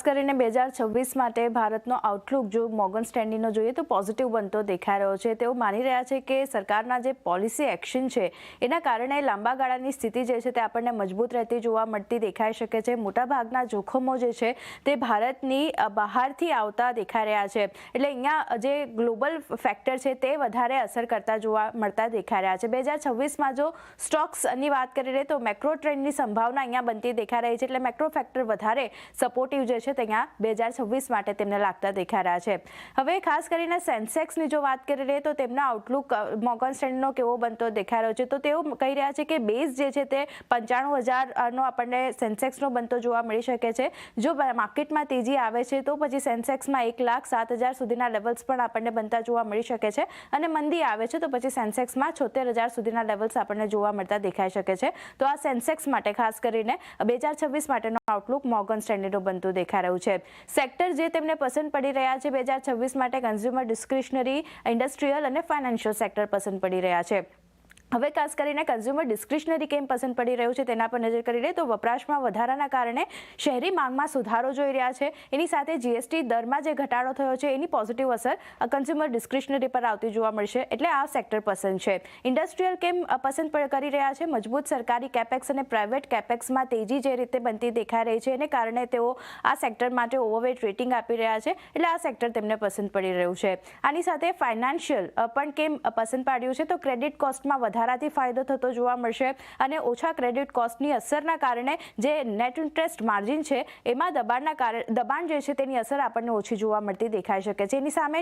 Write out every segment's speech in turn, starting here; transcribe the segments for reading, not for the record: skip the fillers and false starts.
ખાસ કરીને 2026 માટે ભારતનો આઉટલુક જો મોર્ગન સ્ટેન્લીનો જોઈએ તો પોઝિટિવ બનતો દેખાઈ રહ્યો છે। તેઓ માની રહ્યા છે કે સરકારના જે પોલિસી એક્શન છે એના કારણે લાંબા ગાળાની સ્થિતિ જે છે તે આપણને મજબૂત રહેતી જોવા મળતી દેખાઈ શકે છે। મોટાભાગના જોખમો જે છે તે ભારતની બહારથી આવતા દેખાઈ રહ્યા છે, એટલે અહીંયા જે ગ્લોબલ ફેક્ટર છે તે વધારે અસર કરતા જોવા મળતા દેખાઈ રહ્યા છે। 2026માં જો સ્ટોક્સની વાત કરીએ તો મેક્રો ટ્રેન્ડની સંભાવના અહીંયા બનતી દેખાઈ રહી છે, એટલે મેક્રો ફેક્ટર વધારે સપોર્ટિવ જે છે તે અહીંયા 2026 માટે તેમને લાગતા દેખાઈ રહ્યા છે। હવે ખાસ કરીને સેન્સેક્સની જો વાત કરીએ તો તેમના આઉટલુક મોર્ગન સ્ટેન્લીનો કેવો બનતો દેખાઈ રહ્યો છે, તો તેઓ કહી રહ્યા છે કે બેઝ જે છે તે 95,000નો આપણને સેન્સેક્સનો બનતો જોવા મળી શકે છે। જો માર્કેટમાં તેજી આવે છે તો પછી સેન્સેક્સમાં 1,07,000 સુધીના લેવલ્સ પણ આપણને બનતા જોવા મળી શકે છે, અને મંદી આવે છે તો પછી સેન્સેક્સમાં 76,000 સુધીના લેવલ્સ આપણને જોવા મળતા દેખાઈ શકે છે। તો આ સેન્સેક્સ માટે ખાસ કરીને 2026 માટેનો આઉટલુક મોર્ગન સ્ટેન્લીનો બનતું દેખાઈ રહ્યું છે। સેક્ટર જે તેમને પસંદ પડી રહ્યા છે 2026 માટે કન્ઝ્યુમર ડિસ્ક્રિશનરી, ઇન્ડસ્ટ્રીયલ અને ફાઇનાન્શિયલ સેક્ટર પસંદ પડી રહ્યા છે। હવે ખાસ કરીને કન્ઝ્યુમર ડિસ્ક્રિશનરી કેમ પસંદ પડી રહ્યું છે તેના પર નજર કરીએ તો વપરાશમાં વધારાના કારણે શહેરી માંગમાં સુધારો જોઈ રહ્યા છે, એની સાથે જીએસટી દરમાં જે ઘટાડો થયો છે એની પોઝિટિવ અસર કન્ઝ્યુમર ડિસ્ક્રિશનરી પર આવતી જોવા મળશે, એટલે આ સેક્ટર પસંદ છે। ઇન્ડસ્ટ્રીયલ કેમ પસંદ કરી રહ્યા છે? મજબૂત સરકારી કેપેક્સ અને પ્રાઇવેટ કેપેક્સમાં તેજી જે રીતે બનતી દેખાઈ રહી છે એને કારણે તેઓ આ સેક્ટર માટે ઓવરવેટ રેટિંગ આપી રહ્યા છે, એટલે આ સેક્ટર તેમને પસંદ પડી રહ્યું છે। આની સાથે ફાઇનાન્શિયલ પણ કેમ પસંદ પાડ્યું છે? તો ક્રેડિટ કોસ્ટમાં વધારાથી ફાયદો થતો જોવા મળશે, અને ઓછા ક્રેડિટ કોસ્ટની અસરના કારણે જે નેટ ઇન્ટરેસ્ટ માર્જિન છે એમાં દબાણ જે છે તેની અસર આપણને ઓછી જોવા મળતી દેખાઈ શકે છે। એની સામે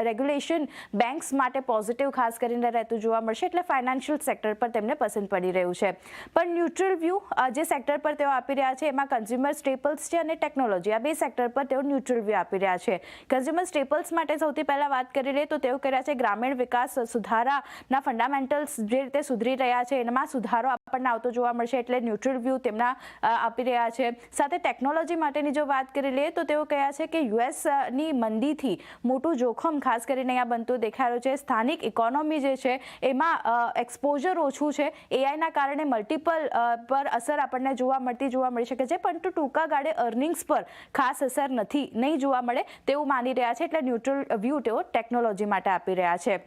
રેગ્યુલેશન બેંક્સ માટે પોઝિટિવ ખાસ કરીને રહેતું જોવા મળશે, એટલે ફાઇનાન્શિયલ સેક્ટર પર તેમને પસંદ પડી રહ્યું છે। પણ ન્યુટ્રલ વ્યૂ જે સેક્ટર પર તેઓ આપી રહ્યા છે એમાં કન્ઝ્યુમર સ્ટેપલ્સ છે અને ટેકનોલોજી, આ બે સેક્ટર પર તેઓ ન્યુટ્રલ વ્યૂ આપી રહ્યા છે। કન્ઝ્યુમર સ્ટેપલ્સ માટે સૌથી પહેલા વાત કરી લઈએ તો તેઓ કહી રહ્યા છે ગ્રામીણ વિકાસ સુધારાના ફંડામેન્ટલ્સ જે રીતે સુધરી રહ્યા છે એમાં સુધારો આપણને આવતો જોવા મળશે, એટલે ન્યુટ્રલ વ્યૂ તેમના આપી રહ્યા છે। સાથે ટેકનોલોજી માટેની જો વાત કરી લઈએ તો તેઓ કહ્યા છે કે યુએસની મંદીથી મોટું જોખમ ખાસ કરીને અહીંયા બનતું દેખાઈ રહ્યું છે। સ્થાનિક ઇકોનોમી જે છે એમાં એક્સપોઝર ઓછું છે, એઆઈના કારણે મલ્ટિપલ પર અસર આપણને જોવા મળી શકે છે, પરંતુ ટૂંકા ગાળે અર્નિંગ્સ પર ખાસ અસર નહીં જોવા મળે તેવું માની રહ્યા છે, એટલે ન્યુટ્રલ વ્યૂ તેઓ ટેકનોલોજી માટે આપી રહ્યા છે।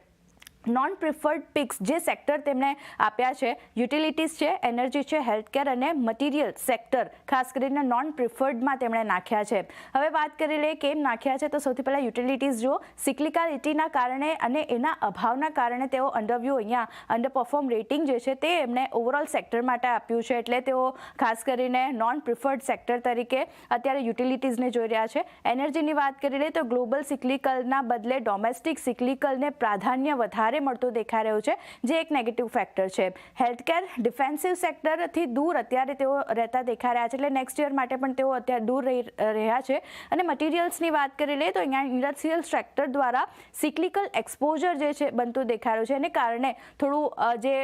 નોન પ્રિફર્ડ પિક્સ જે સેક્ટર તેમણે આપ્યા છે યુટિલિટીઝ છે, એનર્જી છે, હેલ્થકેર અને મટીરિયલ સેક્ટર ખાસ કરીને નોન પ્રિફર્ડમાં તેમણે નાખ્યા છે। હવે વાત કરી લઈએ કેમ નાખ્યા છે, તો સૌથી પહેલાં યુટિલિટીઝ જો સિક્લિકાલિટીના કારણે અને એના અભાવના કારણે તેઓ અંડરવ્યૂ અહીંયા અંડરપરફોર્મ રેટિંગ જે છે તે એમણે ઓવરઓલ સેક્ટર માટે આપ્યું છે, એટલે તેઓ ખાસ કરીને નોન પ્રિફર્ડ સેક્ટર તરીકે અત્યારે યુટિલિટીઝને જોઈ રહ્યા છે। એનર્જીની વાત કરી લઈએ તો ગ્લોબલ સિક્લિકલના બદલે ડોમેસ્ટિક સિક્લિકલને પ્રાધાન્ય વધારે મળતો દેખાઈ રહ્યો છે, જે એક નેગેટિવ ફેક્ટર છે। હેલ્થકેર ડિફેન્સિવ સેક્ટરથી દૂર અત્યારે તેઓ રહેતા દેખાઈ રહ્યા છે, એટલે નેક્સ્ટ યર માટે પણ તેઓ અત્યારે દૂર રહી રહ્યા છે। અને મટીરિયલ્સની વાત કરી લઈએ તો અહીંયા ઇન્ડસ્ટ્રીયલ સેક્ટર દ્વારા સિક્લિકલ એક્સપોઝર જે છે બનતું દેખાઈ રહ્યું છે, એને કારણે થોડું જે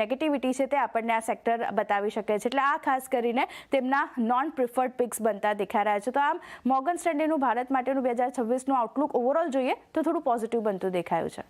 નેગેટિવિટી છે તે આપણને આ સેક્ટર બતાવી શકે છે, એટલે આ ખાસ કરીને તેમના નોન પ્રિફર્ડ પિક્સ બનતા દેખાઈ રહ્યા છે। તો આમ મોર્ગન સ્ટેન્લીનું ભારત માટેનું 2026નું આઉટલુક ઓવરઓલ જોઈએ તો થોડું પોઝિટિવ બનતું દેખાયું છે।